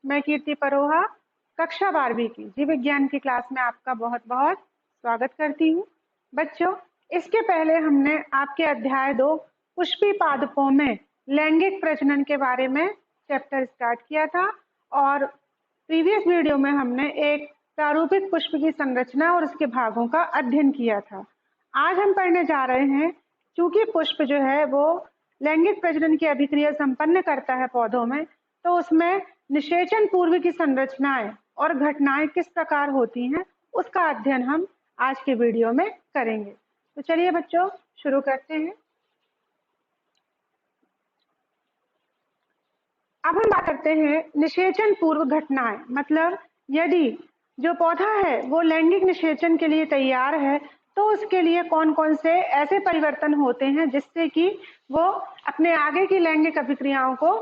मैं कीर्ति परोहा कक्षा 12वीं की जीव विज्ञान की क्लास में आपका बहुत बहुत स्वागत करती हूँ। बच्चों, इसके पहले हमने आपके अध्याय 2 पुष्पी पादपों में लैंगिक प्रजनन के बारे में चैप्टर स्टार्ट किया था और प्रीवियस वीडियो में हमने एक प्रारूपिक पुष्प की संरचना और उसके भागों का अध्ययन किया था। आज हम पढ़ने जा रहे हैं, चूंकि पुष्प जो है वो लैंगिक प्रजनन की अभिक्रिया संपन्न करता है पौधों में, तो उसमें निषेचन पूर्व की संरचनाएं और घटनाएं किस प्रकार होती हैं उसका अध्ययन हम आज के वीडियो में करेंगे। तो चलिए बच्चों, शुरू करते हैं। अब हम बात करते हैं निषेचन पूर्व घटनाएं, मतलब यदि जो पौधा है वो लैंगिक निषेचन के लिए तैयार है तो उसके लिए कौन कौन से ऐसे परिवर्तन होते हैं जिससे कि वो अपने आगे की लैंगिक अभिक्रियाओं को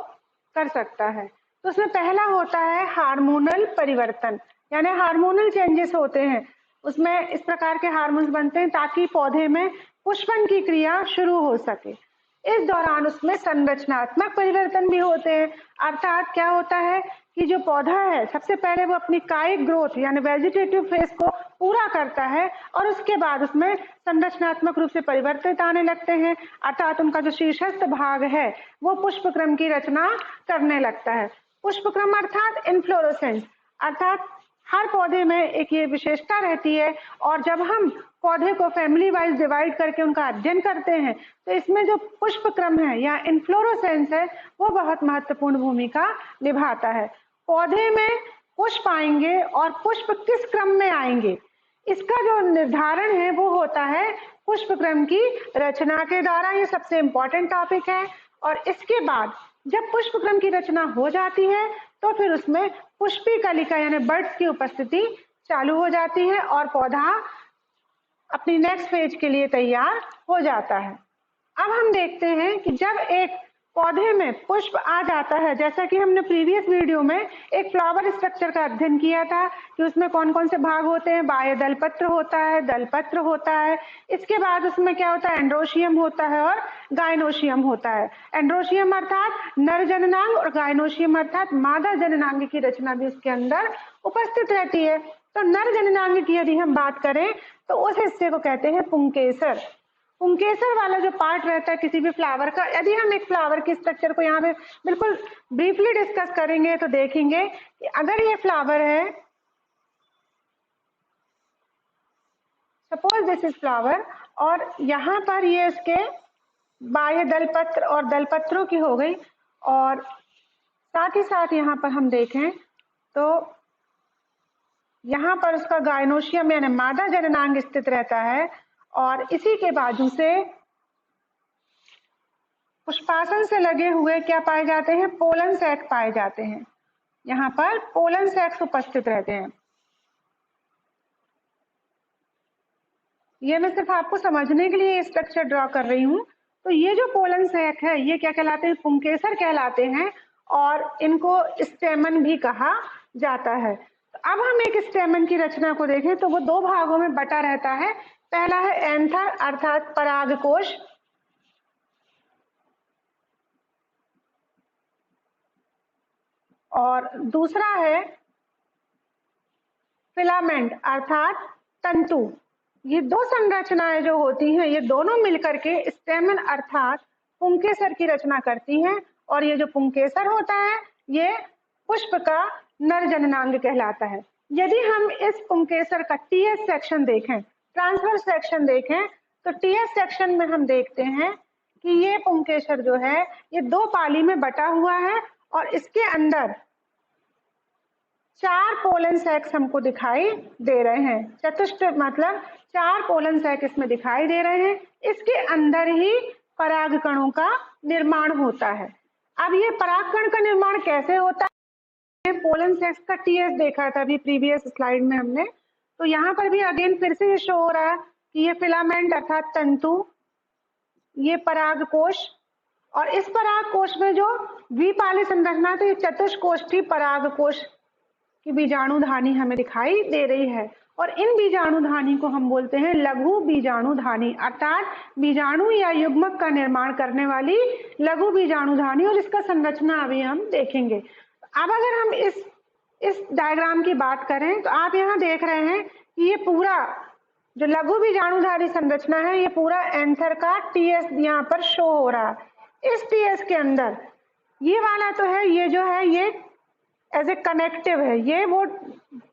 कर सकता है। तो उसमें पहला होता है हार्मोनल परिवर्तन, यानी हार्मोनल चेंजेस होते हैं। उसमें इस प्रकार के हार्मोन्स बनते हैं ताकि पौधे में पुष्पन की क्रिया शुरू हो सके। इस दौरान उसमें संरचनात्मक परिवर्तन भी होते हैं, अर्थात क्या होता है कि जो पौधा है सबसे पहले वो अपनी कायिक ग्रोथ यानी वेजिटेटिव फेज को पूरा करता है और उसके बाद उसमें संरचनात्मक रूप से परिवर्तित आने लगते हैं, अर्थात उनका जो शीर्षस्थ भाग है वो पुष्पक्रम की रचना करने लगता है। पुष्पक्रम अर्थात इन्फ्लोरेसेंस, अर्थात हर पौधे में एक ये विशेषता रहती है और जब हम पौधे को फैमिली वाइज डिवाइड करके उनका अध्ययन करते हैं तो इसमें जो पुष्प क्रम है या इन्फ्लोरेसेंस है वो बहुत महत्वपूर्ण भूमिका निभाता है। पौधे में पुष्प आएंगे और पुष्प किस क्रम में आएंगे इसका जो निर्धारण है वो होता है पुष्प क्रम की रचना के द्वारा। ये सबसे इंपॉर्टेंट टॉपिक है। और इसके बाद जब पुष्प क्रम की रचना हो जाती है तो फिर उसमें पुष्पी कलिका यानी बर्ड्स की उपस्थिति चालू हो जाती है और पौधा अपनी नेक्स्ट फेज के लिए तैयार हो जाता है। अब हम देखते हैं कि जब एक पौधे में पुष्प आ जाता है, जैसा कि हमने प्रीवियस वीडियो में एक फ्लावर स्ट्रक्चर का अध्ययन किया था कि उसमें कौन कौन से भाग होते हैं। बाह्य दलपत्र होता है, दलपत्र होता है, इसके बाद उसमें क्या होता है, एंड्रोशियम होता है और गायनोशियम होता है। एंड्रोशियम अर्थात नर जननांग और गायनोशियम अर्थात मादा जननांग की रचना भी उसके अंदर उपस्थित रहती है। तो नर जननांग की यदि हम बात करें तो उस हिस्से को कहते हैं पुंकेसर। पुंकेसर वाला जो पार्ट रहता है किसी भी फ्लावर का, यदि हम एक फ्लावर के स्ट्रक्चर को यहाँ पे बिल्कुल ब्रीफली डिस्कस करेंगे तो देखेंगे कि अगर ये फ्लावर है, सपोज दिस इज फ्लावर, और यहाँ पर ये इसके बाह्य दलपत्र और दलपत्रों की हो गई, और साथ ही साथ यहाँ पर हम देखें तो यहाँ पर उसका गायनोशियम यानी मादा जननांग स्थित रहता है और इसी के बाजू से पुष्पासन से लगे हुए क्या पाए जाते हैं, पोलन सैक पाए जाते हैं। यहाँ पर पोलन सैक्स उपस्थित रहते हैं। ये मैं सिर्फ आपको समझने के लिए स्ट्रक्चर ड्रॉ कर रही हूँ। तो ये जो पोलन सैक है ये क्या कहलाते हैं, पुंकेसर कहलाते हैं और इनको स्टेमन भी कहा जाता है। अब हम एक स्टेमन की रचना को देखें तो वो दो भागों में बटा रहता है। पहला है एंथर अर्थात परागकोश, और दूसरा है फिलामेंट अर्थात तंतु। ये दो संरचनाएं जो होती हैं ये दोनों मिलकर के स्टेमन अर्थात पुंकेसर की रचना करती हैं और ये जो पुंकेसर होता है ये पुष्प का नर जननांग कहलाता है। यदि हम इस पुंकेसर का टीएस सेक्शन देखें, ट्रांसवर्स सेक्शन देखें, तो टीएस सेक्शन में हम देखते हैं कि ये पुंकेसर जो है ये दो पाली में बटा हुआ है और इसके अंदर 4 पोलन सैक्स हमको दिखाई दे रहे हैं। चतुष्ट मतलब 4 पोलन सैक इसमें दिखाई दे रहे हैं। इसके अंदर ही परागकणों का निर्माण होता है। अब ये परागकण का निर्माण कैसे होता है, पोलन सैक्स का टीएस देखा था अभी प्रीवियस स्लाइड में हमने, तो यहाँ पर भी अगेन फिर से ये शो हो रहा है कि ये फिलामेंट अर्थात तंतु, ये परागकोश, और इस परागकोश में जो द्विपाली संरचना है तो ये चतुष्कोष्ठी परागकोश की बीजाणुधानी हमें दिखाई दे रही है। और इन बीजाणुधानी को हम बोलते हैं लघु बीजाणुधानी, अर्थात बीजाणु या युग्मक का निर्माण करने वाली लघु बीजाणुधानी, और इसका संरचना अभी हम देखेंगे। अब अगर हम इस इस डायग्राम की बात करें तो आप यहाँ देख रहे हैं कि ये पूरा जो लघु बीजाणुधारी संरचना है, ये पूरा एंथर का टीएस यहाँ पर शो हो रहा है। इस टीएस के अंदर ये वाला तो है, ये जो है ये एज ए कनेक्टिव है, ये वो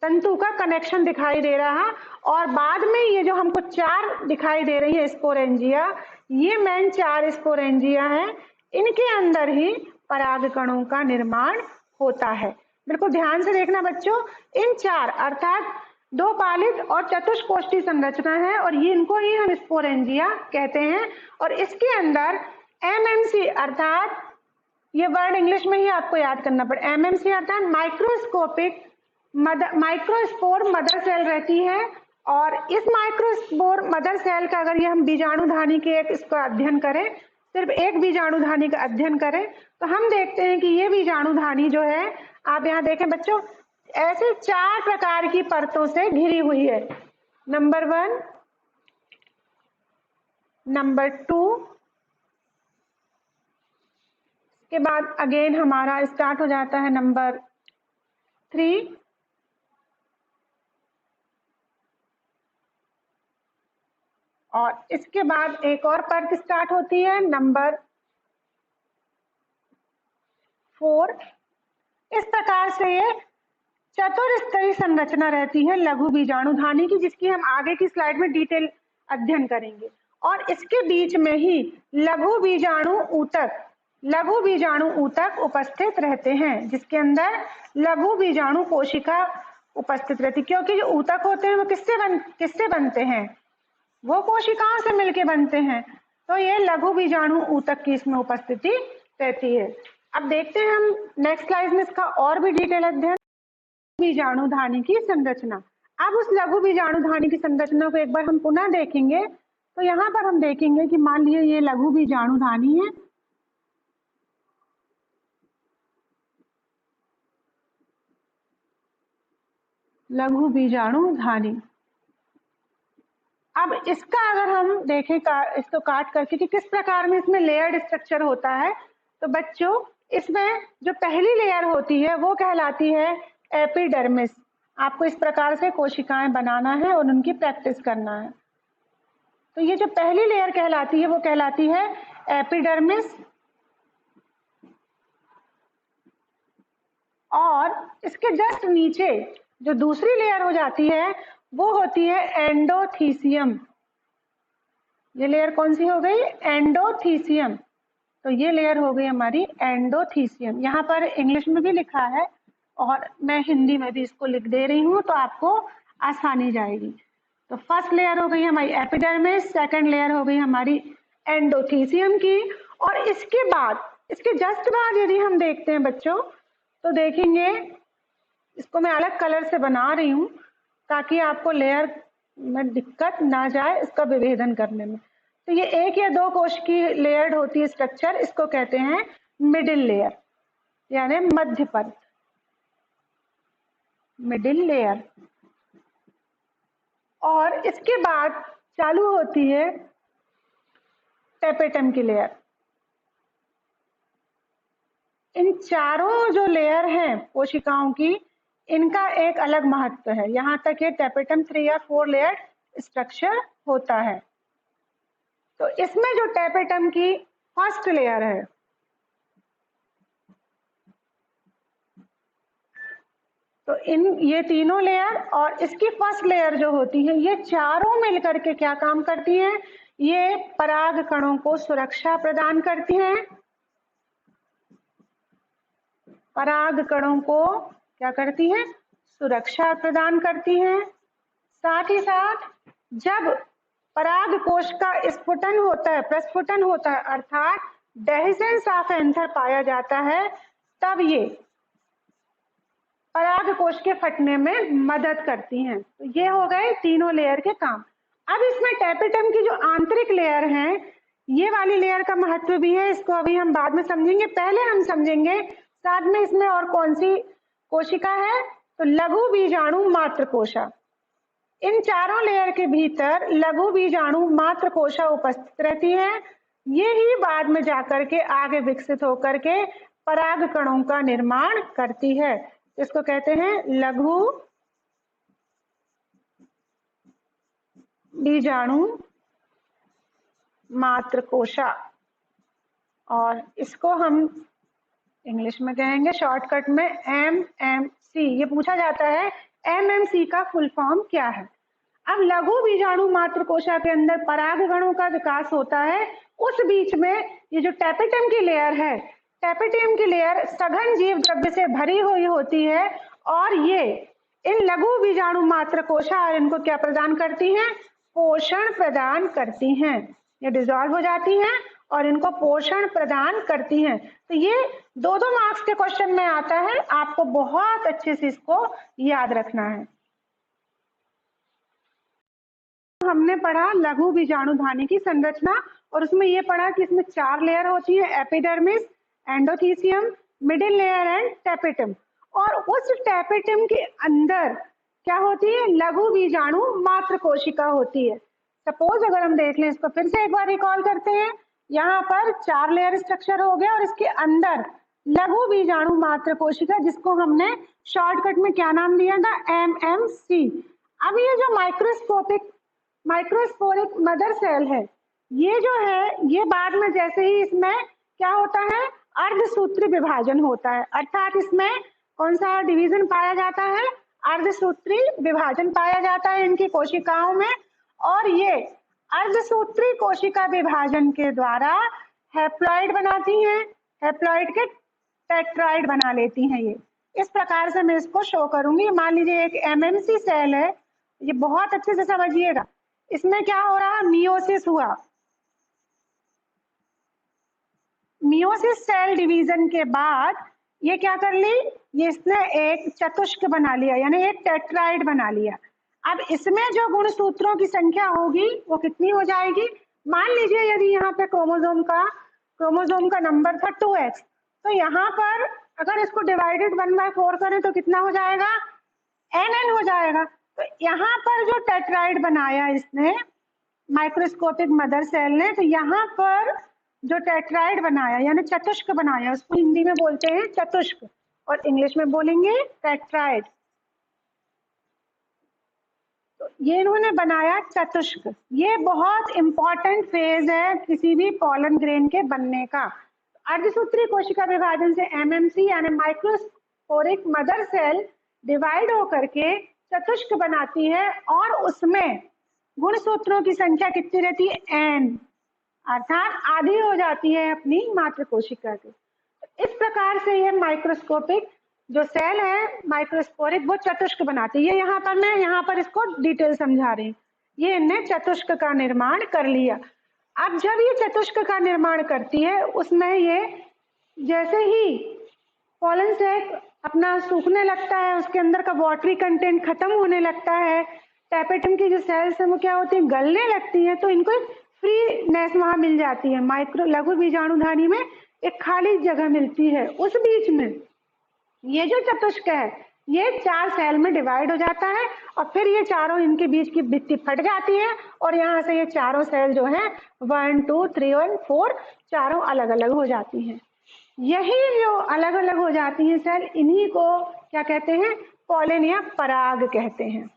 तंतु का कनेक्शन दिखाई दे रहा। और बाद में ये जो हमको 4 दिखाई दे रही है स्पोरेंजिया, ये मेन 4 स्पोरेंजिया है, इनके अंदर ही पराग कणों का निर्माण होता है। बिल्कुल ध्यान से देखना बच्चों, इन 4 अर्थात 2 पालित और चतुष्कोष्ठी संरचना है और ये इनको ही हम स्पोरेंजिया कहते हैं। और इसके अंदर एमएमसी अर्थात ये वर्ड इंग्लिश में ही आपको याद करना पड़े, एमएमसी अर्थात माइक्रोस्पोर मदर सेल रहती है। और इस माइक्रोस्पोर मदर सेल का अगर ये हम बीजाणुधानी के एक इसका अध्ययन करें, सिर्फ एक बीजाणुधानी का अध्ययन करें, तो हम देखते हैं कि ये बीजाणुधानी जो है, आप यहाँ देखें बच्चों, ऐसे 4 प्रकार की परतों से घिरी हुई है। नंबर 1, नंबर 2, के बाद अगेन हमारा स्टार्ट हो जाता है नंबर 3, और इसके बाद एक और परत स्टार्ट होती है नंबर 4। इस प्रकार से ये चतुर्स्तरीय संरचना रहती है लघु बीजाणुधानी की, जिसकी हम आगे की स्लाइड में डिटेल अध्ययन करेंगे। और इसके बीच में ही लघु बीजाणु ऊतक उपस्थित रहते हैं, जिसके अंदर लघु बीजाणु कोशिका उपस्थित रहती है। क्योंकि जो ऊतक होते हैं वो किससे बनते हैं, वो कोशिकाओं से मिलकर बनते हैं, तो ये लघु बीजाणु ऊतक की इसमें उपस्थिति रहती है। अब देखते हैं हम नेक्स्ट स्लाइड में इसका और भी डिटेल अध्ययन। बीजाणुधानी की संरचना, अब उस लघु बीजाणुधानी की संरचना को एक बार हम पुनः देखेंगे। तो यहाँ पर हम देखेंगे कि मान लीजिए ये लघु बीजाणुधानी है, लघु बीजाणुधानी। अब इसका अगर हम देखें इसको काट करके कि किस प्रकार में इसमें लेयर्ड स्ट्रक्चर होता है, तो बच्चों इसमें जो पहली लेयर होती है वो कहलाती है एपिडर्मिस। आपको इस प्रकार से कोशिकाएं बनाना है और उनकी प्रैक्टिस करना है। तो ये जो पहली लेयर कहलाती है वो कहलाती है एपिडर्मिस, और इसके जस्ट नीचे जो दूसरी लेयर हो जाती है वो होती है एंडोथीसियम। ये लेयर कौन सी हो गई, एंडोथीसियम। तो ये लेयर हो गई हमारी एंडोथीसियम। यहाँ पर इंग्लिश में भी लिखा है और मैं हिंदी में भी इसको लिख दे रही हूँ, तो आपको आसानी जाएगी। तो फर्स्ट लेयर हो गई हमारी एपिडर्मिस, सेकंड लेयर हो गई हमारी एंडोथीसियम की। और इसके बाद, इसके जस्ट बाद यदि हम देखते हैं बच्चों, तो देखेंगे, इसको मैं अलग कलर से बना रही हूँ ताकि आपको लेयर में दिक्कत ना जाए इसका विभेदन करने में। तो ये 1 या 2 कोश की लेयर्ड होती है स्ट्रक्चर, इसको कहते हैं मिडिल लेयर, यानी मध्य परत, मिडिल लेयर। और इसके बाद चालू होती है टेपेटम की लेयर। इन चारों जो लेयर हैं कोशिकाओं की, इनका एक अलग महत्व है। यहाँ तक ये टेपेटम 3 या 4 लेयर स्ट्रक्चर होता है। तो इसमें जो टेपेटम की फर्स्ट लेयर है, तो ये तीनों लेयर और इसकी फर्स्ट लेयर जो होती है, ये चारों मिलकर के क्या काम करती हैं, ये पराग कणों को सुरक्षा प्रदान करती हैं। पराग कणों को क्या करती हैं, सुरक्षा प्रदान करती हैं। साथ ही साथ जब पराग कोश का स्फुटन होता है, प्रस्फुटन होता है, अर्थात डेहिसेंस ऑफ एंथर पाया जाता है, तब ये पराग कोश के फटने में मदद करती हैं। तो ये हो गए तीनों लेयर के काम। अब इसमें टेपेटम की जो आंतरिक लेयर है, ये वाली लेयर का महत्व भी है, इसको अभी हम बाद में समझेंगे। पहले हम समझेंगे साथ में इसमें और कौन सी कोशिका है, तो लघु बीजाणु मात्र कोशा। इन चारों लेयर के भीतर लघु बीजाणु मात्र कोशा उपस्थित रहती है। ये ही बाद में जाकर के आगे विकसित होकर के पराग कणों का निर्माण करती है। इसको कहते हैं लघु बीजाणु मात्रकोशा, और इसको हम इंग्लिश में कहेंगे शॉर्टकट में एमएमसी। ये पूछा जाता है एमएमसी का फुल फॉर्म क्या है। अब लघु बीजाणु मात्रकोशा के अंदर परागकणों का विकास होता है। उस बीच में ये जो टैपेटम की लेयर है, टैपेटम की लेयर सघन जीव द्रव्य से भरी हुई होती है, और ये इन लघु बीजाणु मात्रकोशा इनको क्या प्रदान करती हैं? पोषण प्रदान करती हैं। ये डिसॉल्व हो जाती हैं और इनको पोषण प्रदान करती हैं। तो ये 2-2 मार्क्स के क्वेश्चन में आता है, आपको बहुत अच्छे से इसको याद रखना है। हमने पढ़ा लघु बीजाणुधानी की संरचना, और उसमें ये पढ़ा कि इसमें 4 लेयर होती है, epidermis, endothecium, middle layer and tapetum. और उस टैपेटम के अंदर क्या होती है? लघु बीजाणु मात्र कोशिका होती है। सपोज अगर हम देख लें, इसको फिर से एक बार रिकॉल करते हैं। यहाँ पर 4 लेयर स्ट्रक्चर हो गया और इसके अंदर लघु बीजाणु मात्र कोशिका, जिसको हमने शॉर्टकट में क्या नाम दिया था? एमएमसी। अब ये जो माइक्रोस्पोरिक मदर सेल है, ये जो है, ये बाद में जैसे ही इसमें क्या होता है? अर्धसूत्री विभाजन होता है, अर्थात इसमें कौन सा डिवीजन पाया जाता है? अर्धसूत्री विभाजन पाया जाता है इनकी कोशिकाओं में, और ये अर्धसूत्री कोशिका विभाजन के द्वारा हैप्लॉइड बनाती हैं, हैप्लॉइड के टेट्राइड बना लेती हैं। ये इस प्रकार से मैं इसको शो करूंगी। मान लीजिए एक एमएमसी सेल है, ये बहुत अच्छे से समझिएगा। इसमें क्या हो रहा? मियोसिस हुआ। मियोसिस सेल डिवीजन के बाद ये क्या कर ली? ये इसने एक चतुष्क बना लिया, यानी एक टेट्राइड बना लिया। अब इसमें जो गुणसूत्रों की संख्या होगी वो कितनी हो जाएगी? मान लीजिए यदि यहाँ पे क्रोमोसोम का नंबर था 2x, तो यहाँ पर अगर इसको डिवाइडेड 1/4 करें तो कितना हो जाएगा? nn हो जाएगा। तो यहाँ पर जो टेट्राइड बनाया इसने, माइक्रोस्कोपिक मदर सेल ने, तो यहाँ पर जो टेट्राइड बनाया यानी चतुष्क बनाया, उसको हिंदी में बोलते हैं चतुष्क और इंग्लिश में बोलेंगे टेट्राइड। तो ये इन्होंने बनाया चतुष्क। ये बहुत इंपॉर्टेंट फेज है किसी भी पॉलन ग्रेन के बनने का। अर्धसूत्री कोशिका विभाजन से एमएमसी यानी माइक्रोस्पोरिक मदर सेल डिवाइड होकर के चतुष्क बनाती है, और उसमें गुणसूत्रों की संख्या कितनी रहती है? n, अर्थात आधी हो जाती है अपनी मात्र कोशिका के। इस प्रकार से यह माइक्रोस्कोपिक जो सेल है माइक्रोस्पोरिक, वो चतुष्क बनाती है। यहाँ पर मैं यहाँ पर इसको डिटेल समझा रही हूँ। ये इनने चतुष्क का निर्माण कर लिया। अब जब ये चतुष्क का निर्माण करती है, उसमें ये जैसे ही पॉलन सेक अपना सूखने लगता है, उसके अंदर का वाटरी कंटेंट खत्म होने लगता है, टैपेटम की जो सेल्स है वो क्या होती है? गलने लगती है। तो इनको एक फ्रीनेस वहां मिल जाती है। लघु बीजाणुधानी में एक खाली जगह मिलती है। उस बीच में ये जो चतुष्क है ये 4 सेल में डिवाइड हो जाता है, और फिर ये चारों, इनके बीच की भित्ति फट जाती है, और यहाँ से ये चारों सेल जो है 1, 2, 3 और 4 चारों अलग अलग हो जाती हैं। यही जो अलग अलग हो जाती हैं सेल, इन्हीं को क्या कहते हैं? पॉलन या पराग कहते हैं।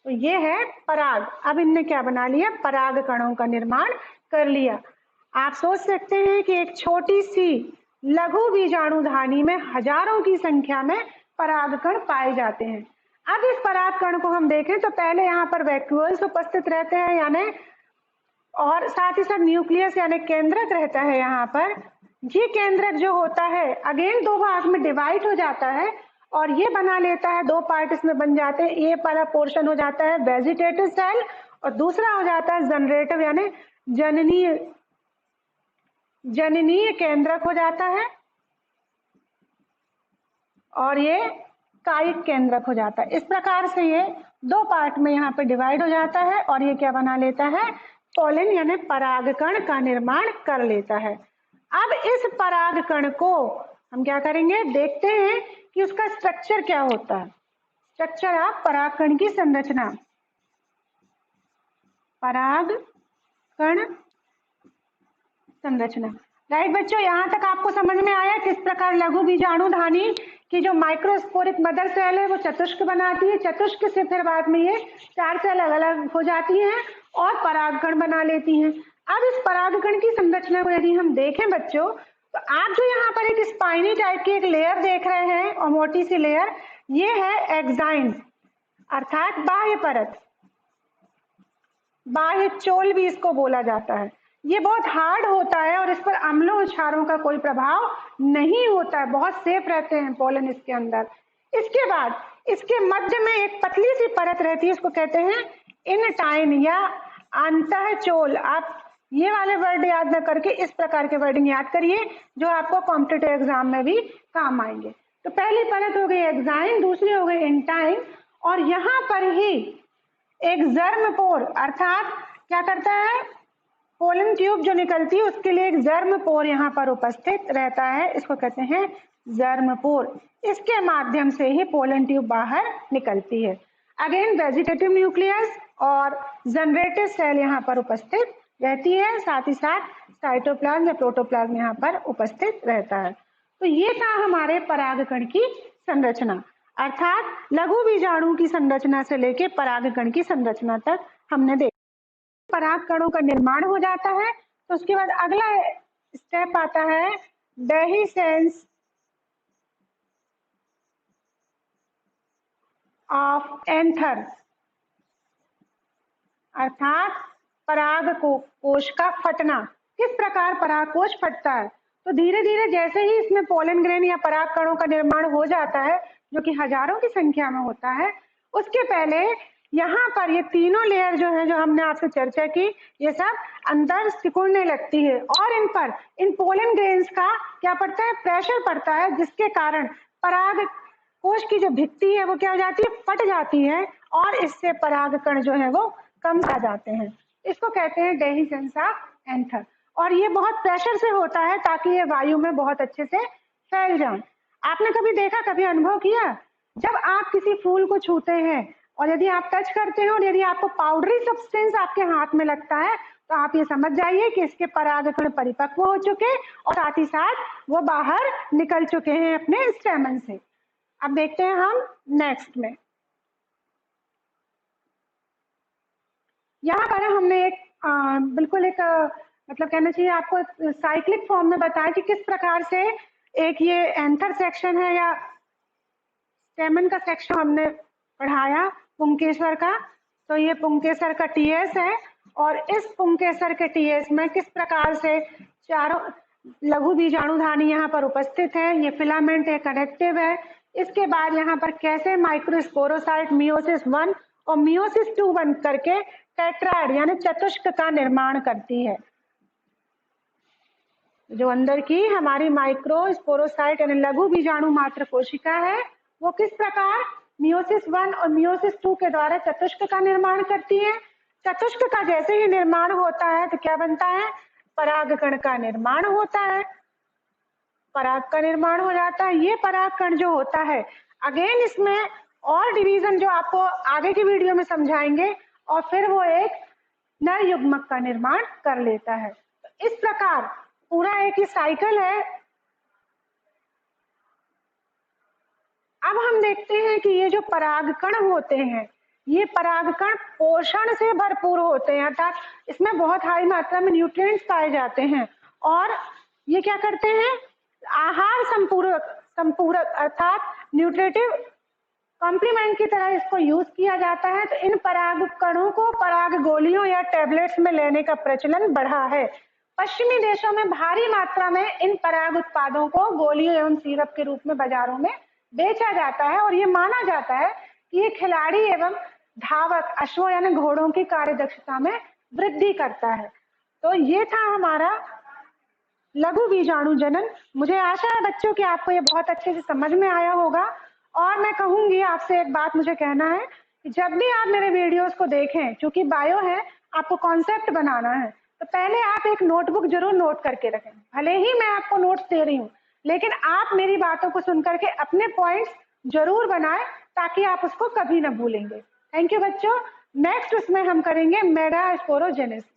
तो ये है पराग। अब इनने क्या बना लिया? पराग कणों का निर्माण कर लिया। आप सोच सकते हैं कि एक छोटी सी लघु बीजाणुधानी में हजारों की संख्या में परागकण पाए जाते हैं। अब इस परागकण को हम देखें तो पहले यहाँ पर वैक्यूल्स उपस्थित रहते हैं, यानी, और साथ ही साथ न्यूक्लियस यानी केंद्रक रहता है यहाँ पर। ये केंद्रक जो होता है अगेन 2 भाग में डिवाइड हो जाता है, और ये बना लेता है 2 पार्ट इसमें बन जाते हैं। ये वाला पोर्शन हो जाता है वेजिटेटिव सेल, और दूसरा हो जाता है जनरेटिव यानी जननीय केंद्रक हो जाता है, और ये कायिक केंद्रक हो जाता है। इस प्रकार से ये 2 पार्ट में यहाँ पे डिवाइड हो जाता है, और ये क्या बना लेता है? पॉलन यानी परागकण का निर्माण कर लेता है। अब इस परागकण को हम क्या करेंगे? देखते हैं कि उसका स्ट्रक्चर क्या होता है। स्ट्रक्चर ऑफ परागकण की संरचना। परागकण संरचना। राइट बच्चों, यहाँ तक आपको समझ में आया किस प्रकार लघु बीजाणुधानी कि जो माइक्रोस्पोरिक मदर सेल है वो चतुष्क बनाती है, चतुष्क से फिर बाद में ये 4 सेल अलग अलग हो जाती हैं और परागकण बना लेती हैं। अब इस परागकण की संरचना को यदि हम देखें बच्चों, तो आप जो यहाँ पर एक स्पाइनी टाइप की एक लेयर देख रहे हैं और मोटी सी लेयर, ये है एक्साइन अर्थात बाह्य परत, बाह्य चोल भी इसको बोला जाता है। ये बहुत हार्ड होता है और इस पर अम्लों और क्षारों का कोई प्रभाव नहीं होता है, बहुत सेफ रहते हैं पोलन इसके अंदर। इसके बाद इसके मध्य में एक पतली सी परत रहती है, इसको कहते हैं इनटाइन या अंतःचोल। आप ये वाले वर्ड याद न करके इस प्रकार के वर्डिंग याद करिए जो आपको कॉम्पिटिटिव एग्जाम में भी काम आएंगे। तो पहली परत हो गई एक्साइन, दूसरी हो गई इंटाइन, और यहाँ पर ही एक जर्मपोर अर्थात क्या करता है, पोलन ट्यूब जो निकलती है उसके लिए एक जर्मपोर यहाँ पर उपस्थित रहता है, इसको कहते हैं जर्मपोर। इसके माध्यम से ही पोलन ट्यूब बाहर निकलती है। अगेन वेजिटेटिव न्यूक्लियस और जनरेटिव सेल यहाँ पर उपस्थित रहती है, साथ ही साथ साइटोप्लाज्म या प्रोटोप्लाज्म यहाँ पर उपस्थित रहता है। तो ये था हमारे परागकण की संरचना, अर्थात लघु बीजाणु की संरचना से लेके परागकण की संरचना तक हमने देखा। परागकणों का निर्माण हो जाता है तो उसके बाद अगला स्टेप आता है डेहिसेंस ऑफ एंथर अर्थात पराग कोश का फटना। किस प्रकार पराग कोश फटता है, तो धीरे धीरे जैसे ही इसमें पोलन ग्रेन या पराग कणों का निर्माण हो जाता है जो कि हजारों की संख्या में होता है, उसके पहले यहाँ पर ये तीनों लेयर जो है, जो हमने आपसे चर्चा की, ये सब अंदर सिकुड़ने लगती है और इन पर इन पोलन ग्रेन्स का क्या पड़ता है, प्रेशर पड़ता है, जिसके कारण पराग कोश की जो भित्ति है वो क्या हो जाती है, फट जाती है और इससे पराग कण जो है वो कम आ जाते हैं। इसको कहते हैं डेहिसेंस ऑफ एंथर, और ये बहुत प्रेशर से होता है ताकि ये वायु में बहुत अच्छे से फैल जाए। आपने कभी देखा, कभी अनुभव किया, जब आप किसी फूल को छूते हैं और यदि आप टच करते हैं और यदि आपको पाउडरी सब्सटेंस आपके हाथ में लगता है तो आप ये समझ जाइए कि इसके परागकण परिपक्व हो चुके और साथ ही साथ वो बाहर निकल चुके हैं अपने स्टेमन से। अब देखते हैं हम नेक्स्ट में। यहाँ पर हमने एक बिल्कुल एक मतलब कहना चाहिए आपको साइक्लिक फॉर्म में बताया कि किस प्रकार से एक ये एंथर सेक्शन है या स्टेमन का सेक्शन हमने पढ़ाया पुंकेसर का। तो ये पुंकेसर का टीएस है और इस पुंकेसर के टीएस में किस प्रकार से चारों लघु बीजाणुधानी यहाँ पर उपस्थित है, ये फिलामेंट है, कनेक्टिव है। इसके बाद यहाँ पर कैसे माइक्रोस्पोरोसाइट मियोसिस 1 और मियोसिस 2 बन करके टेट्राएड यानी चतुष्क का निर्माण करती है। जो अंदर की हमारी माइक्रोस्पोरोसाइट यानी लघु बीजाणु मात्र कोशिका है वो किस प्रकार मियोसिस 1 और मियोसिस 2 के द्वारा चतुष्क का निर्माण करती है। चतुष्क का जैसे ही निर्माण होता है तो क्या बनता है, परागकण का निर्माण होता है, पराग का निर्माण हो जाता है। ये परागकण जो होता है, अगेन इसमें और डिवीजन जो आपको आगे की वीडियो में समझाएंगे, और फिर वो एक नर युग्मक का निर्माण कर लेता है। तो इस प्रकार पूरा एक ही साइकिल है। अब हम देखते हैं कि ये जो परागकण होते हैं, ये परागकण पोषण से भरपूर होते हैं, अर्थात इसमें बहुत हाई मात्रा में न्यूट्रिएंट्स पाए जाते हैं और ये क्या करते हैं, आहार संपूरक अर्थात न्यूट्रिटिव कॉम्प्लीमेंट की तरह इसको यूज किया जाता है। तो इन परागकणों को पराग गोलियों या टैबलेट्स में लेने का प्रचलन बढ़ा है। पश्चिमी देशों में भारी मात्रा में इन पराग उत्पादों को गोलियों एवं सिरप के रूप में बाजारों में बेचा जाता है और ये माना जाता है कि ये खिलाड़ी एवं धावक अश्वों यानी घोड़ों की कार्यदक्षता में वृद्धि करता है। तो ये था हमारा लघु बीजाणु जनन। मुझे आशा है बच्चों कि आपको ये बहुत अच्छे से समझ में आया होगा। और मैं कहूंगी आपसे एक बात मुझे कहना है कि जब भी आप मेरे वीडियोस को देखें, क्योंकि बायो है, आपको कॉन्सेप्ट बनाना है, तो पहले आप एक नोटबुक जरूर नोट करके रखें। भले ही मैं आपको नोट्स दे रही हूँ, लेकिन आप मेरी बातों को सुन करके अपने पॉइंट्स जरूर बनाएं ताकि आप उसको कभी ना भूलेंगे। थैंक यू बच्चों। नेक्स्ट उसमें हम करेंगे मेगास्पोरोजेनेसिस।